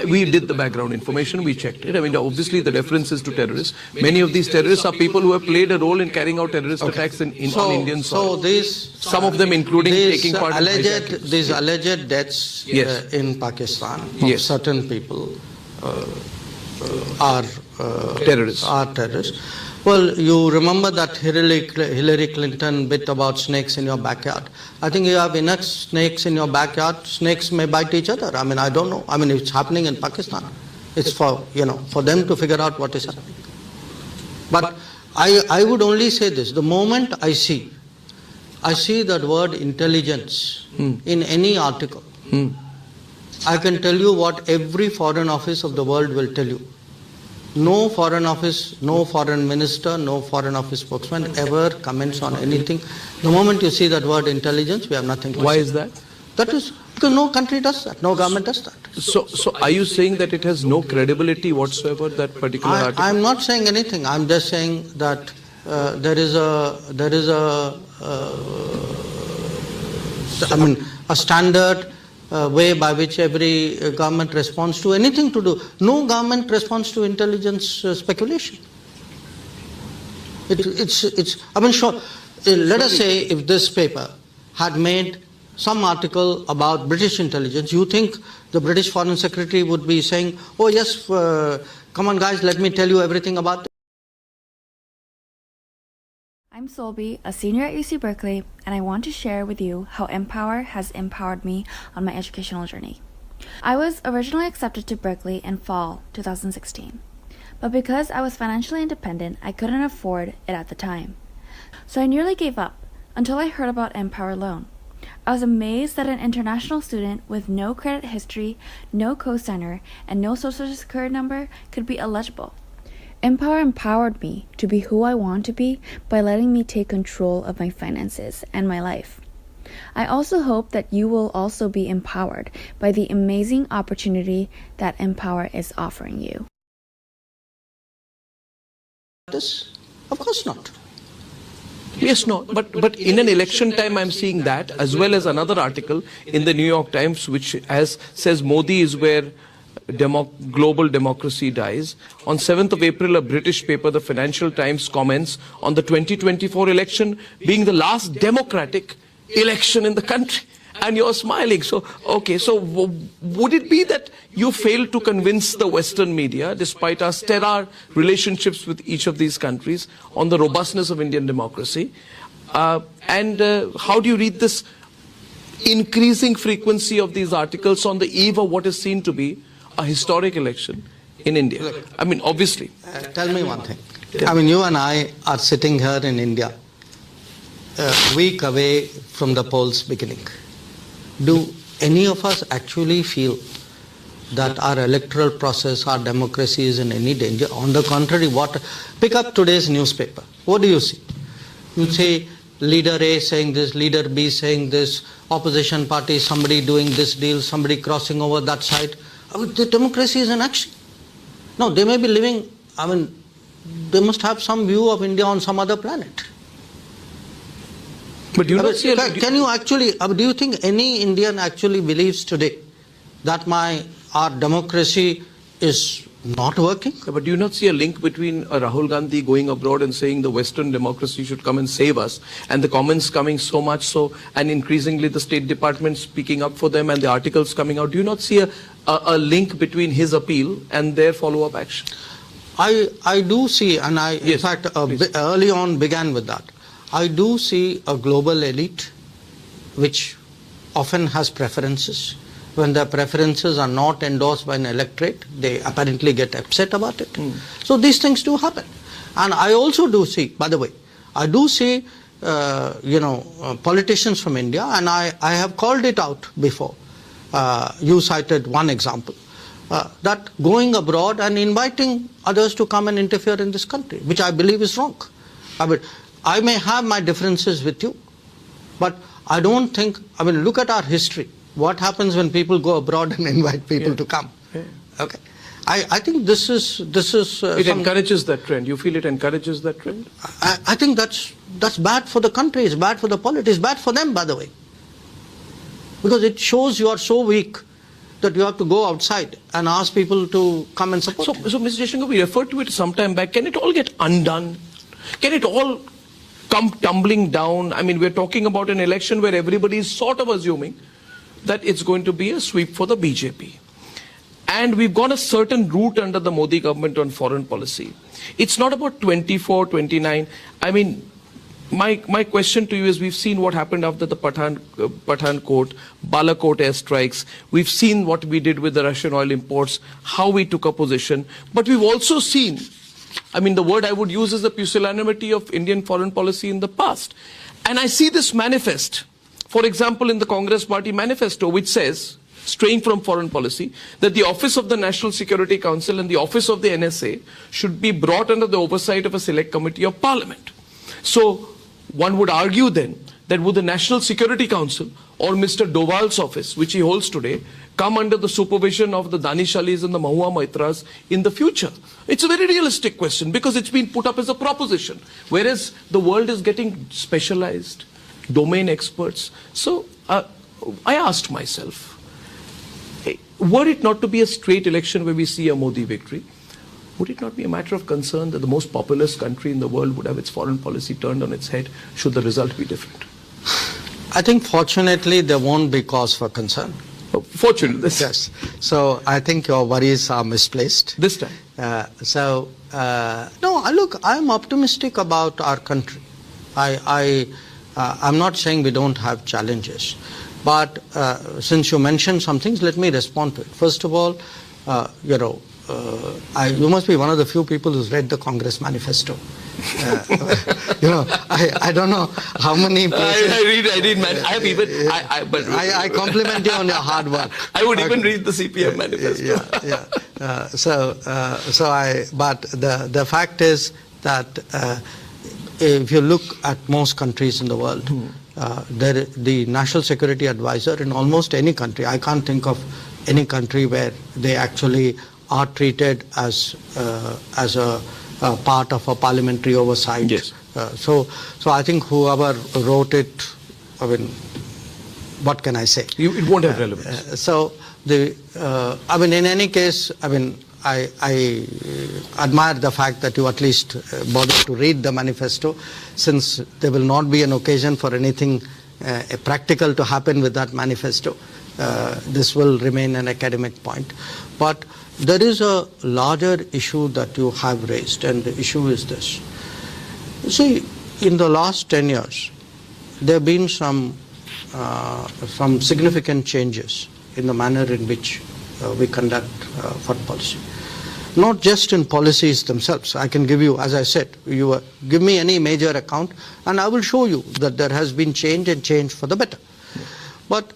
We did the background information. We checked it. Obviously the reference is to terrorists. Many of these terrorists are people who have played a role in carrying out terrorist attacks on Indian soil. So some of them, including taking part in these alleged deaths in Pakistan of certain people are terrorists. Well, you remember that Hillary Clinton bit about snakes in your backyard. I think you have enough snakes in your backyard. Snakes may bite each other. I don't know. It's happening in Pakistan. It's for them to figure out what is happening. But I would only say this. The moment I see that word intelligence in any article, I can tell you what every foreign office of the world will tell you. No foreign office, no foreign minister, no foreign office spokesman ever comments on anything. The moment you see that word intelligence, we have nothing to say. Why is that? That is because no country does that, no government does that. So are you saying that it has no credibility whatsoever, that particular article? I'm not saying anything. I'm just saying that there is a standard way by which every government responds to anything to do. No government responds to intelligence speculation. I mean, sure. Let us say if this paper had made some article about British intelligence, you think the British Foreign Secretary would be saying, oh yes, come on guys, let me tell you everything about this. I'm Solby, a senior at UC Berkeley, and I want to share with you how Empower has empowered me on my educational journey. I was originally accepted to Berkeley in fall 2016, but because I was financially independent, I couldn't afford it at the time. So I nearly gave up until I heard about Empower Loan. I was amazed that an international student with no credit history, no cosigner, and no social security number could be eligible. Empower empowered me to be who I want to be by letting me take control of my finances and my life. I also hope that you will also be empowered by the amazing opportunity that Empower is offering you. Of course not. Yes, no, but in an election time I'm seeing that, as well as another article in the New York Times which says Modi is where global democracy dies. On 7th of April, a British paper, the Financial Times, comments on the 2024 election being the last democratic election in the country. And you're smiling. So, okay, so would it be that you failed to convince the Western media, despite our stellar relationships with each of these countries, on the robustness of Indian democracy? And how do you read this increasing frequency of these articles on the eve of what is seen to be a historic election in India? Look, I mean, obviously. Tell me one thing. I mean, you and I are sitting here in India, a week away from the polls beginning. Do any of us actually feel that our electoral process, our democracy is in any danger? On the contrary, pick up today's newspaper. What do you see? You say leader A saying this, leader B saying this, opposition party, somebody doing this deal, somebody crossing over that side. I mean, the democracy is in action. No, they may be living, I mean, they must have some view of India on some other planet. But do you not see can you actually, do you think any Indian actually believes today that our democracy is not working? But do you not see a link between Rahul Gandhi going abroad and saying the Western democracy should come and save us, and the comments coming so much so, and increasingly the State Department speaking up for them and the articles coming out? Do you not see a link between his appeal and their follow-up action? I do see, and in fact, early on began with that. I do see a global elite which often has preferences. When their preferences are not endorsed by an electorate, they apparently get upset about it. So these things do happen. And I also do see, by the way, I do see, politicians from India, and I have called it out before. You cited one example, that going abroad and inviting others to come and interfere in this country, which I believe is wrong. I may have my differences with you, but I don't think, look at our history. What happens when people go abroad and invite people to come? Yeah. Okay. I think this is it encourages that trend. You feel it encourages that trend? I think that's bad for the country, it's bad for the politics, it's bad for them, by the way. Because it shows you are so weak that you have to go outside and ask people to come and support you. So Mr. Jaishankar, we referred to it some time back. Can it all get undone? Can it all come tumbling down? I mean, we're talking about an election where everybody is sort of assuming that it's going to be a sweep for the BJP. And we've got a certain route under the Modi government on foreign policy. It's not about 24, 29. I mean, my question to you is, we've seen what happened after the Pathankot, Balakot airstrikes. We've seen what we did with the Russian oil imports, how we took a position. But we've also seen, the word I would use is the pusillanimity of Indian foreign policy in the past. And I see this manifest, for example, in the Congress Party manifesto, which says, straying from foreign policy, that the office of the National Security Council and the office of the NSA should be brought under the oversight of a select committee of Parliament. So one would argue then that would the National Security Council or Mr. Doval's office, which he holds today, come under the supervision of the Danish Alis and the Mahua Maitras in the future? It's a very realistic question because it's been put up as a proposition, whereas the world is getting specialized, domain experts. So I asked myself, were it not to be a straight election where we see a Modi victory, would it not be a matter of concern that the most populous country in the world would have its foreign policy turned on its head should the result be different? I think fortunately there won't be cause for concern. Oh, fortunately. Yes. So I think your worries are misplaced. This time? Look, I'm optimistic about our country. I'm not saying we don't have challenges. But since you mentioned some things, let me respond to it. First of all, you must be one of the few people who's read the Congress manifesto. I don't know how many places. I read. I have even. I compliment you on your hard work. I would even read the CPM manifesto. But the fact is that if you look at most countries in the world, the National Security Advisor in almost any country, I can't think of any country where they actually are treated as a part of a parliamentary oversight. Yes. So I think whoever wrote it, I mean, what can I say? It won't have relevance. In any case, I admire the fact that you at least bother to read the manifesto, since there will not be an occasion for anything practical to happen with that manifesto. This will remain an academic point. But there is a larger issue that you have raised, and the issue is this. You see, in the last 10 years, there have been some significant changes in the manner in which we conduct foreign policy. Not just in policies themselves. I can give you, as I said, you give me any major account and I will show you that there has been change, and change for the better. But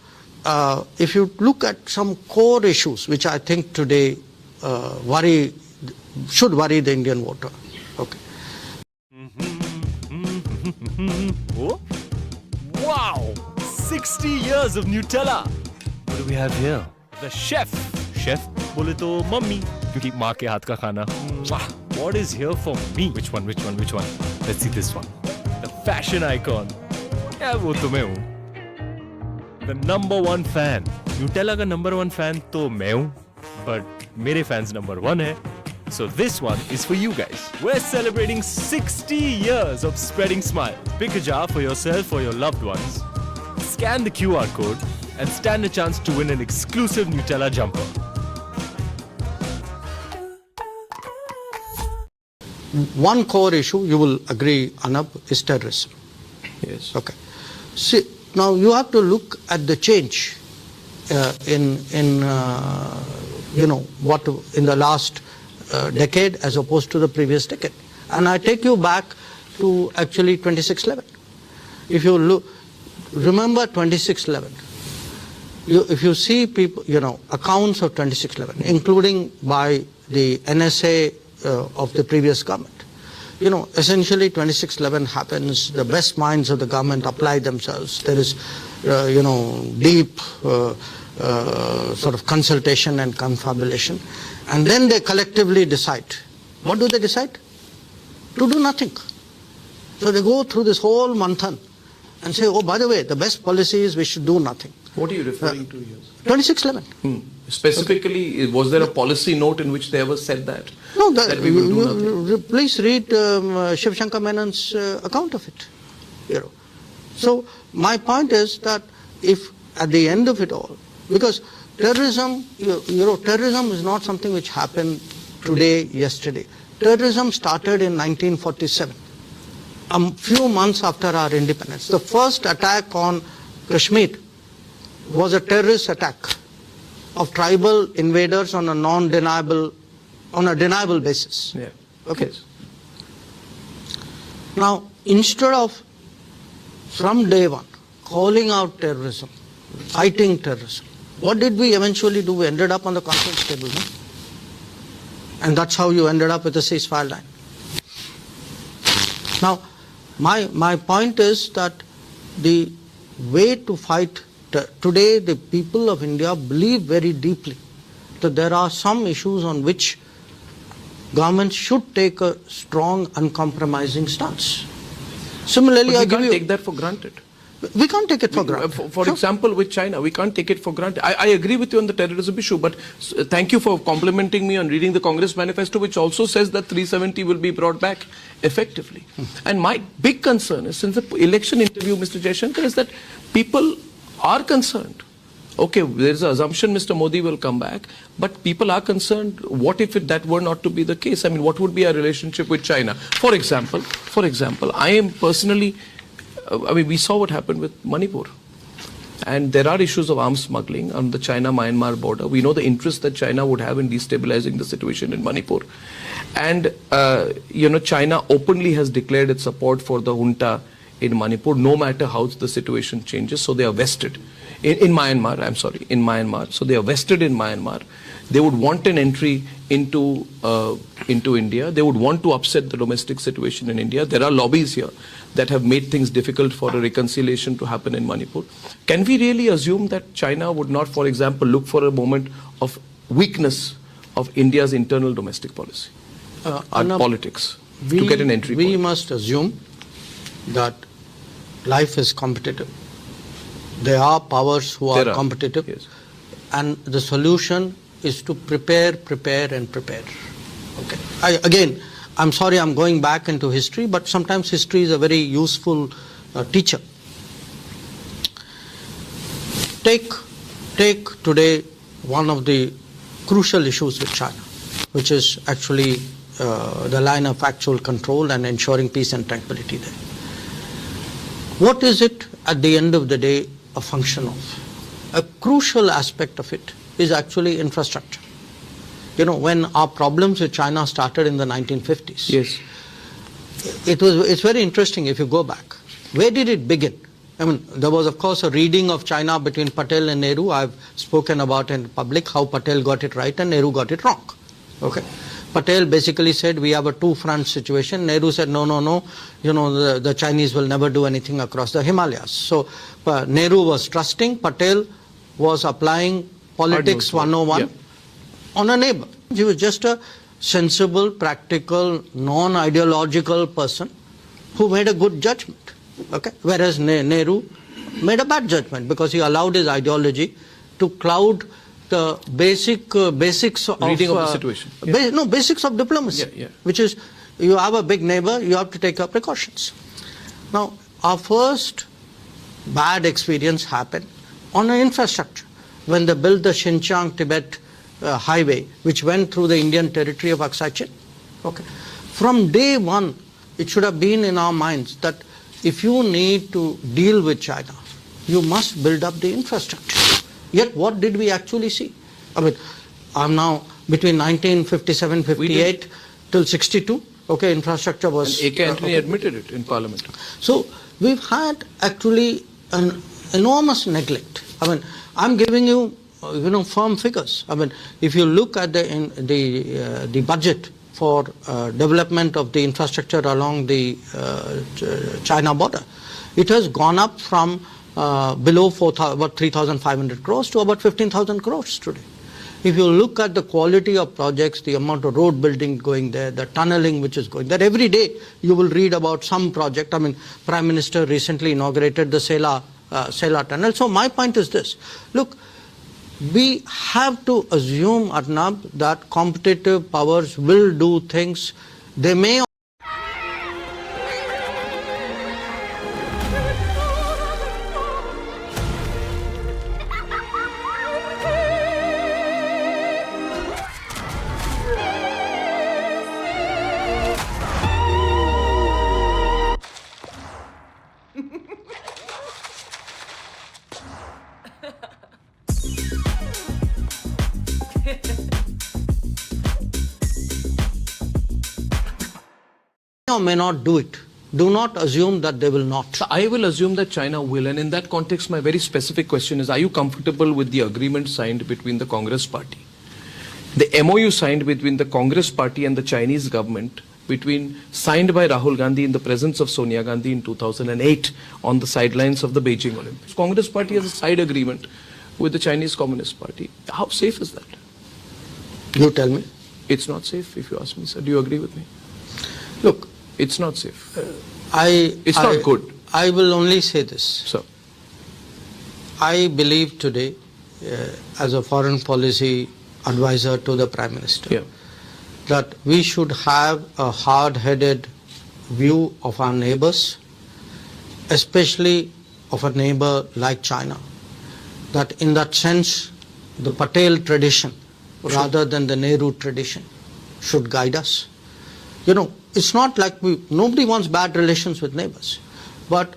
if you look at some core issues which I think today should worry the Indian voter. Okay. Oh? Wow! 60 years of Nutella! What do we have here? The chef. Chef bole to mummy, kyunki maa ke haath ka khana. What is here for me? Which one? Let's see this one. The fashion icon. Yeah, wo to main hu. The number one fan. Nutella ka number one fan to main hu. But mere fans number one hai. So this one is for you guys. We're celebrating 60 years of spreading smile. Pick a jar for yourself or your loved ones. Scan the QR code and stand a chance to win an exclusive Nutella jumper. One core issue, you will agree, Anab, is terrorism. Yes. Okay. See, now you have to look at the change in the last decade as opposed to the previous decade. And I take you back to actually 2611. If you remember 2611, if you see people, accounts of 2611, including by the NSA of the previous government, essentially 2611 happens, the best minds of the government apply themselves. There is, deep sort of consultation and confabulation. And then they collectively decide. What do they decide? To do nothing. So they go through this whole manthan and say, oh, by the way, the best policy is we should do nothing. What are you referring to here? 2611. Specifically, was there a policy note in which they ever said that? No, that we will do nothing? Please read Shiv Shankar Menon's account of it. So my point is that if at the end of it all, because terrorism, terrorism is not something which happened today, yesterday. Terrorism started in 1947, a few months after our independence. The first attack on Kashmir was a terrorist attack of tribal invaders on a deniable basis. Yeah. Okay. Yes. Now, instead of from day one calling out terrorism, fighting terrorism, what did we eventually do? We ended up on the conference table, no? And that's how you ended up with a ceasefire line. Now, my point is that the way to fight today, the people of India believe very deeply that there are some issues on which government should take a strong, uncompromising stance. Similarly, but we can't take that for granted. We can't take it for granted. For example, with China, we can't take it for granted. I agree with you on the terrorism issue, but thank you for complimenting me on reading the Congress manifesto, which also says that 370 will be brought back effectively. And my big concern is, since the election interview, Mr. Jaishankar, is that people are concerned. Okay, there's an assumption Mr. Modi will come back, but people are concerned, what if that were not to be the case? I mean, what would be our relationship with China? For example, I am personally, we saw what happened with Manipur. And there are issues of arms smuggling on the China-Myanmar border. We know the interest that China would have in destabilizing the situation in Manipur. And, China openly has declared its support for the junta in Manipur, no matter how the situation changes. So they are vested in Myanmar. So they are vested in Myanmar. They would want an entry into India. They would want to upset the domestic situation in India. There are lobbies here that have made things difficult for a reconciliation to happen in Manipur. Can we really assume that China would not, for example, look for a moment of weakness of India's internal domestic policy and politics to get an entry point? We must assume that life is competitive. There are powers who are competitive. Yes. And the solution is to prepare. Okay. I'm sorry I'm going back into history, but sometimes history is a very useful teacher. Take today one of the crucial issues with China, which is actually the line of actual control and ensuring peace and tranquility there. What is it at the end of the day a function of? A crucial aspect of it is actually infrastructure. When our problems with China started in the 1950s, yes, it's very interesting if you go back. Where did it begin? There was, of course, a reading of China between Patel and Nehru. I've spoken about in public how Patel got it right and Nehru got it wrong. Okay. Patel basically said we have a two-front situation. Nehru said no, the Chinese will never do anything across the Himalayas. So Nehru was trusting, Patel was applying politics 101 on a neighbor. He was just a sensible, practical, non-ideological person who made a good judgment. Okay? Whereas Nehru made a bad judgment because he allowed his ideology to cloud the basics of reading of the situation. Basics of diplomacy, which is you have a big neighbor, you have to take your precautions. Now, our first bad experience happened on an infrastructure when they built the Xinjiang-Tibet highway, which went through the Indian territory of Aksai Chin. Okay. From day one, it should have been in our minds that if you need to deal with China, you must build up the infrastructure. Yet what did we actually see? I'm now between 1957-58 till 62. Okay, infrastructure was. And A.K. Antony admitted it in Parliament. So we've had actually an enormous neglect. I'm giving you, firm figures. If you look at the budget for development of the infrastructure along the China border, it has gone up from below about 3,500 crores to about 15,000 crores today. If you look at the quality of projects, the amount of road building going there, the tunneling which is going there, every day you will read about some project. Prime Minister recently inaugurated the Sela tunnel. So my point is this. Look, we have to assume, Arnab, that competitive powers will do things. They may or may not do it. Do not assume that they will not. So I will assume that China will, and in that context my very specific question is, are you comfortable with the agreement signed between the Congress party, the MOU signed between the Congress party and the Chinese government, signed by Rahul Gandhi in the presence of Sonia Gandhi in 2008 on the sidelines of the Beijing Olympics? Congress party has a side agreement with the Chinese Communist Party. How safe is that? You tell me. It's not safe, if you ask me, sir. Do you agree with me? Look, it's not safe. It's not good. I will only say this. Sir. I believe today, as a foreign policy advisor to the Prime Minister, that we should have a hard-headed view of our neighbors, especially of a neighbor like China. That in that sense, the Patel tradition, rather than the Nehru tradition, should guide us. You know, it's not like nobody wants bad relations with neighbors, but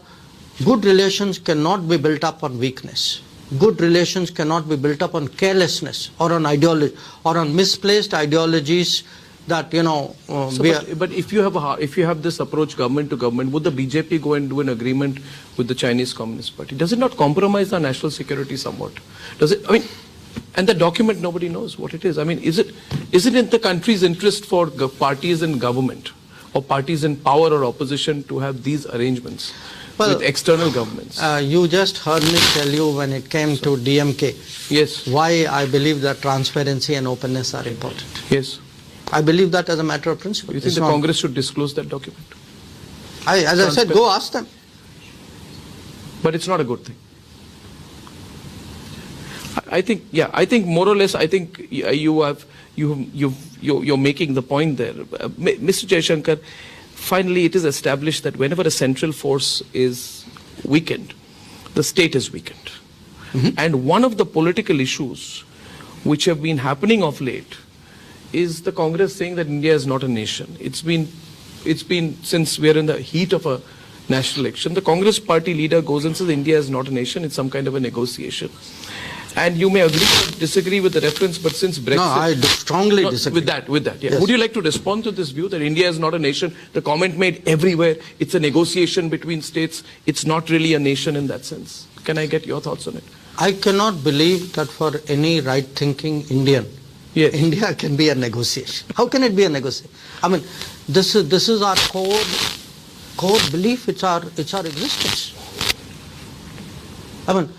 good relations cannot be built up on weakness. Good relations cannot be built up on carelessness or on ideology or on misplaced ideologies that, you know, but if you have this approach government to government, would the BJP go and do an agreement with the Chinese Communist Party? Does it not compromise our national security somewhat? Does it? I mean, and the document, nobody knows what it is. I mean, is it in the country's interest for parties in government or parties in power or opposition to have these arrangements with external governments? You just heard me tell you when it came to DMK. Yes. Why I believe that transparency and openness are important. Yes. I believe that as a matter of principle. You think the Congress should disclose that document? As I said, go ask them. But it's not a good thing. I think more or less, I think you're making the point there. Mr. Jaishankar, finally it is established that whenever a central force is weakened, the state is weakened. And one of the political issues which have been happening of late is the Congress saying that India is not a nation. It's been since we are in the heat of a national election, the Congress party leader goes and says India is not a nation, it's some kind of a negotiation. And you may agree or disagree with the reference, but since Brexit... No, I strongly disagree. With that, yeah. Yes. Would you like to respond to this view that India is not a nation? The comment made everywhere, it's a negotiation between states, it's not really a nation in that sense. Can I get your thoughts on it? I cannot believe that for any right-thinking Indian, India can be a negotiation. How can it be a negotiation? I mean, this is our core belief. It's our existence. I mean,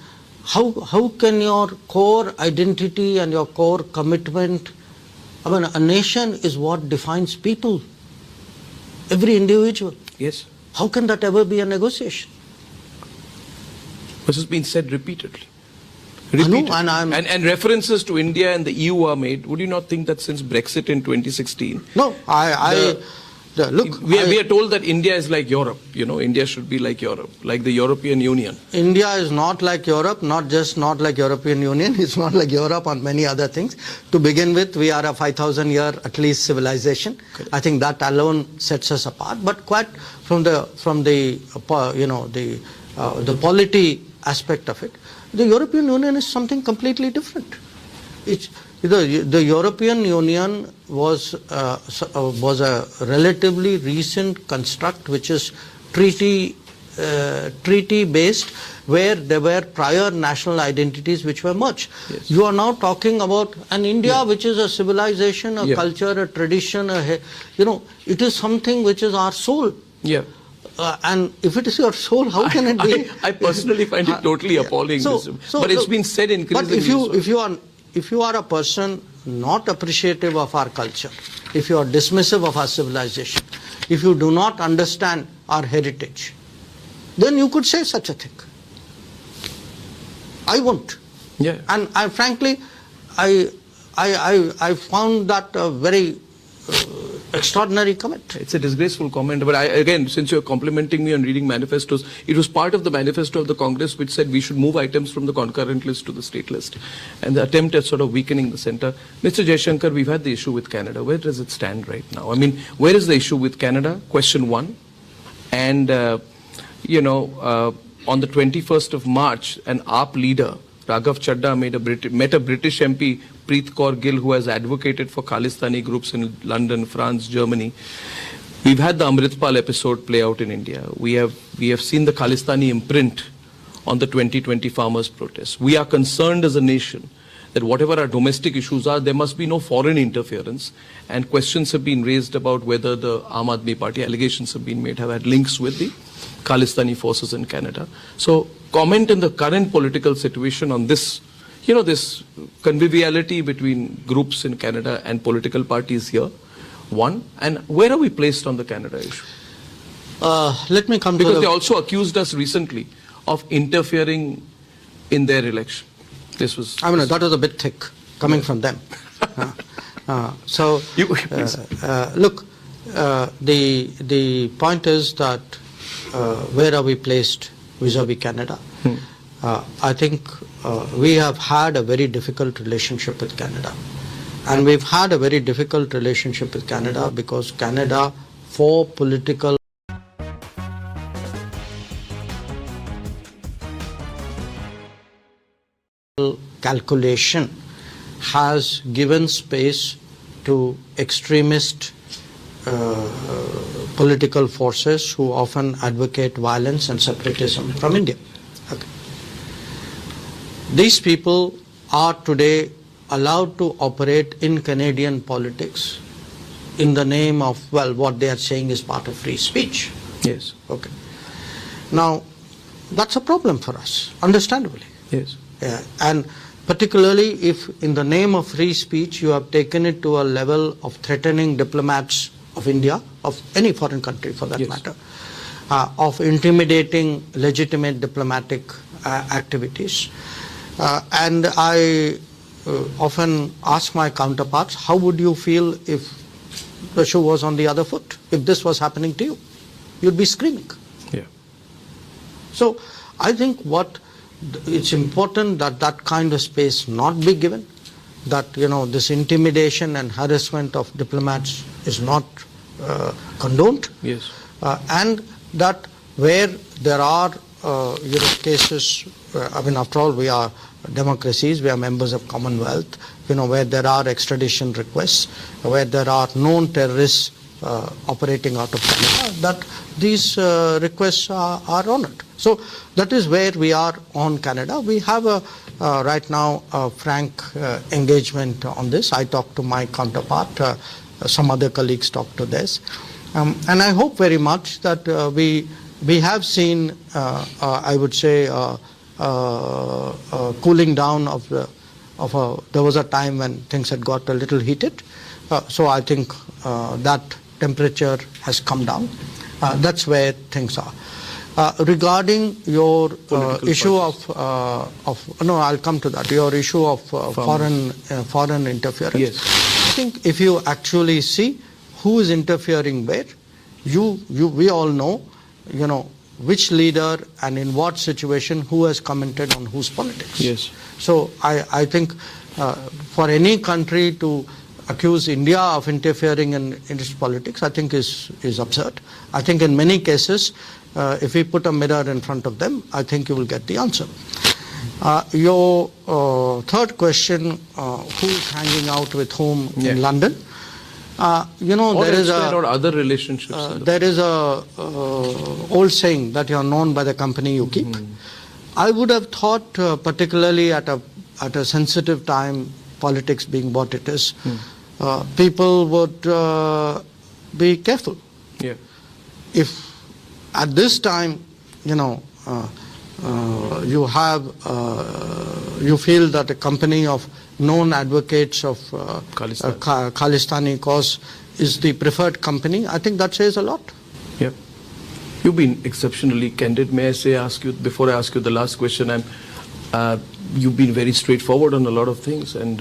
how can your core identity and your core commitment? I mean, a nation is what defines people. Every individual. Yes. How can that ever be a negotiation? This has been said repeatedly. And references to India and the EU are made. Would you not think that since Brexit in 2016? No, look. We are told that India is like Europe. You know, India should be like Europe, like the European Union. India is not like Europe, not just not like European Union. It's not like Europe on many other things. To begin with, we are a 5,000 year at least civilization. Okay. I think that alone sets us apart. But quite from the polity aspect of it, the European Union is something completely different. The European Union was a relatively recent construct, which is treaty based, where there were prior national identities which were merged. Yes. You are now talking about an India which is a civilization, a culture, a tradition. It is something which is our soul. Yeah. And if it is your soul, how can it be? I personally find it totally appalling. But it's been said increasingly. But if you are a person not appreciative of our culture, if you are dismissive of our civilization, if you do not understand our heritage, then you could say such a thing. I won't. Yeah. And frankly, I found that a very extraordinary comment. It's a disgraceful comment. But again, since you're complimenting me on reading manifestos, it was part of the manifesto of the Congress which said we should move items from the concurrent list to the state list. And the attempt at sort of weakening the center. Mr. Jaishankar, we've had the issue with Canada. Where does it stand right now? I mean, where is the issue with Canada? Question one. And, on the 21st of March, an AAP leader, Raghav Chadda, met a British MP, Preet Kaur Gill, who has advocated for Khalistani groups in London, France, Germany. We've had the Amritpal episode play out in India. We have seen the Khalistani imprint on the 2020 farmers' protests. We are concerned as a nation that whatever our domestic issues are, there must be no foreign interference. And questions have been raised about whether the Aam Aadmi Party, allegations have been made, have had links with the Khalistani forces in Canada. So comment in the current political situation on this, this conviviality between groups in Canada and political parties here. One, and where are we placed on the Canada issue? Let me come because they also accused us recently of interfering in their election. This was. I mean, that was a bit thick coming from them. Look, the point is that where are we placed vis-a-vis Canada? I think we have had a very difficult relationship with Canada. And we've had a very difficult relationship with Canada because Canada, for political calculation, has given space to extremist political forces who often advocate violence and separatism from India. Okay. These people are today allowed to operate in Canadian politics in the name of, well, what they are saying is part of free speech. Yes. Okay. Now, that's a problem for us, understandably. Yes. Yeah. And particularly if in the name of free speech you have taken it to a level of threatening diplomats of India, of any foreign country for that matter, of intimidating legitimate diplomatic activities. And I often ask my counterparts, how would you feel if the shoe was on the other foot? If this was happening to you, you'd be screaming. Yeah. So I think it's important that that kind of space not be given, that this intimidation and harassment of diplomats is not condoned. Yes. And that where there are cases, I mean, after all, we are democracies, we are members of Commonwealth, where there are extradition requests, where there are known terrorists operating out of Canada, that these requests are honored. So that is where we are on Canada. We have right now a frank engagement on this. I talk to my counterpart, some other colleagues talk to this. And I hope very much that we have seen, I would say, cooling down there was a time when things had got a little heated. So I think that temperature has come down. That's where things are. Regarding your issue no, I'll come to that. Your issue of foreign interference. Yes. I think if you actually see who is interfering where, we all know, which leader and in what situation who has commented on whose politics. Yes. So I think for any country to accuse India of interfering in its politics, I think is absurd. I think in many cases, if we put a mirror in front of them, I think you will get the answer. Your third question, who is hanging out with whom in London? There is other relationships. There is a old saying that you are known by the company you keep. I would have thought, particularly at a sensitive time, politics being what it is, people would be careful. Yeah. If at this time, you feel that a company of known advocates of Khalistani cause is the preferred company, I think that says a lot. Yeah. You've been exceptionally candid. May I ask you, before I ask you the last question, you've been very straightforward on a lot of things, and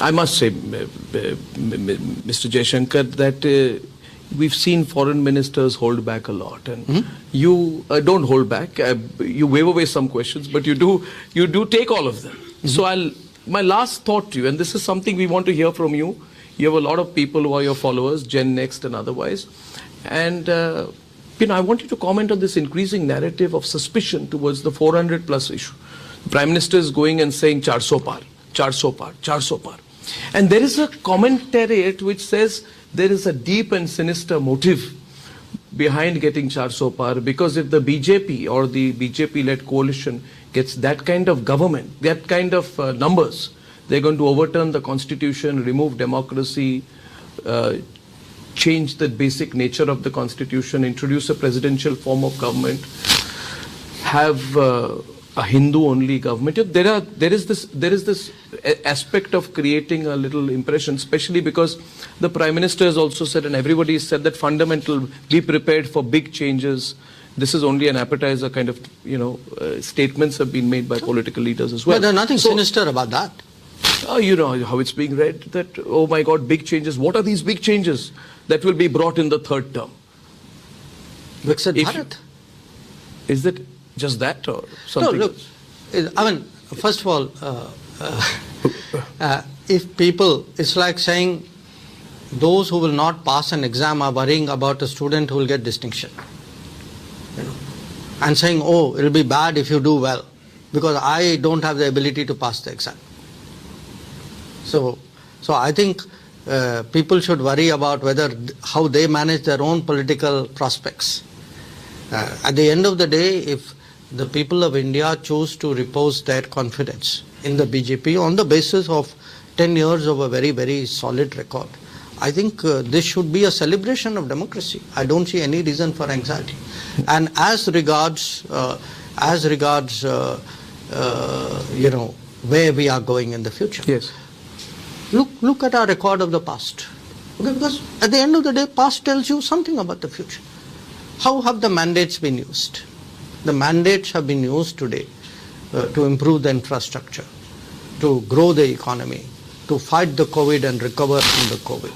I must say, Mr. Jaishankar, that we've seen foreign ministers hold back a lot, and you don't hold back. You wave away some questions, but you do take all of them. So my last thought to you, and this is something we want to hear from you. You have a lot of people who are your followers, Gen Next and otherwise, and I want you to comment on this increasing narrative of suspicion towards the 400 plus issue. The Prime Minister is going and saying 400 par, 400 par, 400 par. And there is a commentariat which says there is a deep and sinister motive behind getting 400 par, because if the BJP or the BJP-led coalition gets that kind of government, that kind of numbers, they're going to overturn the constitution, remove democracy, change the basic nature of the constitution, introduce a presidential form of government, have a Hindu-only government. There is this aspect of creating a little impression, especially because the Prime Minister has also said, and everybody has said, that fundamental, be prepared for big changes. This is only an appetizer kind of, statements have been made by political leaders as well. But there's nothing sinister about that. You know how it's being read, that, oh my God, big changes. What are these big changes that will be brought in the third term? Viksit If- Bharat. Is it just that or something No, look, else? I mean, first of all, if people, it's like saying those who will not pass an exam are worrying about a student who will get distinction. And saying, oh, it'll be bad if you do well, because I don't have the ability to pass the exam. So I think people should worry about how they manage their own political prospects. At the end of the day, if the people of India choose to repose their confidence in the BJP on the basis of 10 years of a very, very solid record, I think this should be a celebration of democracy. I don't see any reason for anxiety. And as regards where we are going in the future. Yes. Look at our record of the past. Okay, because at the end of the day, past tells you something about the future. How have the mandates been used? The mandates have been used today to improve the infrastructure, to grow the economy, to fight the COVID and recover from the COVID,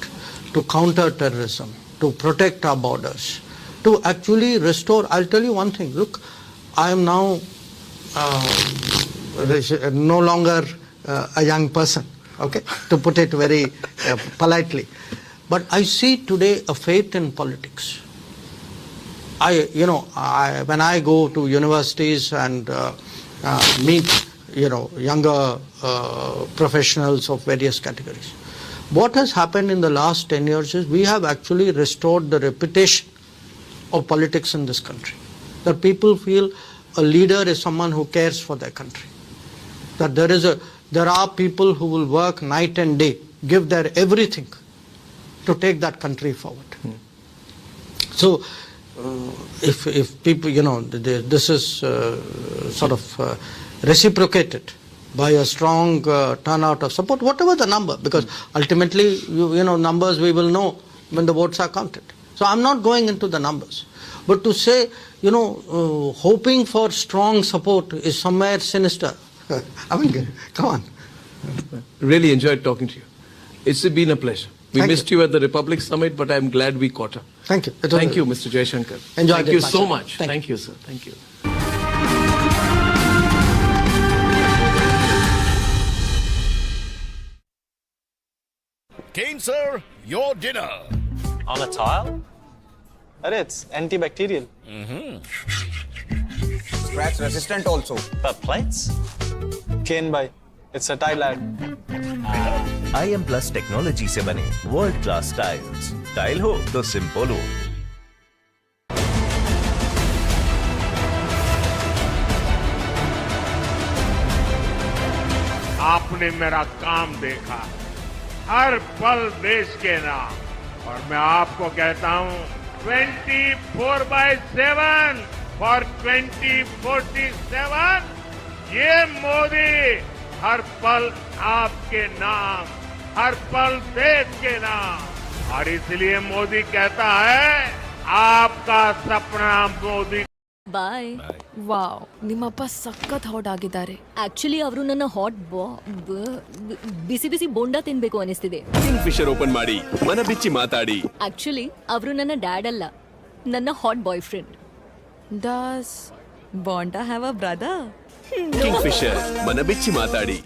to counter terrorism, to protect our borders, to actually restore. I'll tell you one thing. Look, I am now no longer a young person, okay, to put it very politely. But I see today a faith in politics. When I go to universities and meet, younger professionals of various categories, what has happened in the last 10 years is we have actually restored the reputation of politics in this country. That people feel a leader is someone who cares for their country. That there are people who will work night and day, give their everything to take that country forward. So, if people, this is sort of reciprocated by a strong turnout of support, whatever the number, because ultimately, numbers we will know when the votes are counted. So I'm not going into the numbers. But to say, hoping for strong support is somewhere sinister. I mean, come on. Really enjoyed talking to you. It's been a pleasure. We missed you at the Republic Summit, but I'm glad we caught up. Thank you. Thank you, Mr. Jaishankar. Enjoyed Thank you so much. Thank you, sir. Thank you. Kane, sir, your dinner. On a tile? Arey, it's antibacterial. Scratch resistant also. The plates? Cane bhai, it's a tile ad. IM Plus technology से बने world class tiles. Tile हो तो simple हो। आपने मेरा काम देखा, हर पल देश के नाम, और मैं आपको कहता हूं 24/7 फॉर 2047 ये मोदी हर पल आपके नाम, हर पल देश के नाम। और इसलिए मोदी कहता है आपका सपना मोदी। ಬಾಯ್ ವಾವ್ ನಿಮ್ಮಪ್ಪ ಸಖತ್ ಹಾಟ್ ಆಗಿದ್ದಾರೆ. ಆಕ್ಚುಲಿ ಅವರು ನನ್ನ ಹಾಟ್ ಬಿಸಿ ಬಿಸಿ ಬೋಂಡಾ ತಿನ್ಬೇಕು ಅನಿಸ್ತಿದೆ. ಕಿಂಗ್ ಫಿಶರ್ ಓಪನ್ ಮಾಡಿ ಮನ ಬಿಚ್ಚಿ ಮಾತಾಡಿ. ಆಕ್ಚುಲಿ ಅವರು ನನ್ನ ಡ್ಯಾಡ್ ಅಲ್ಲ, ನನ್ನ hot boyfriend. Does Bonda have a brother? Kingfisher ಮನ ಬಿಚ್ಚಿ ಮಾತಾಡಿ.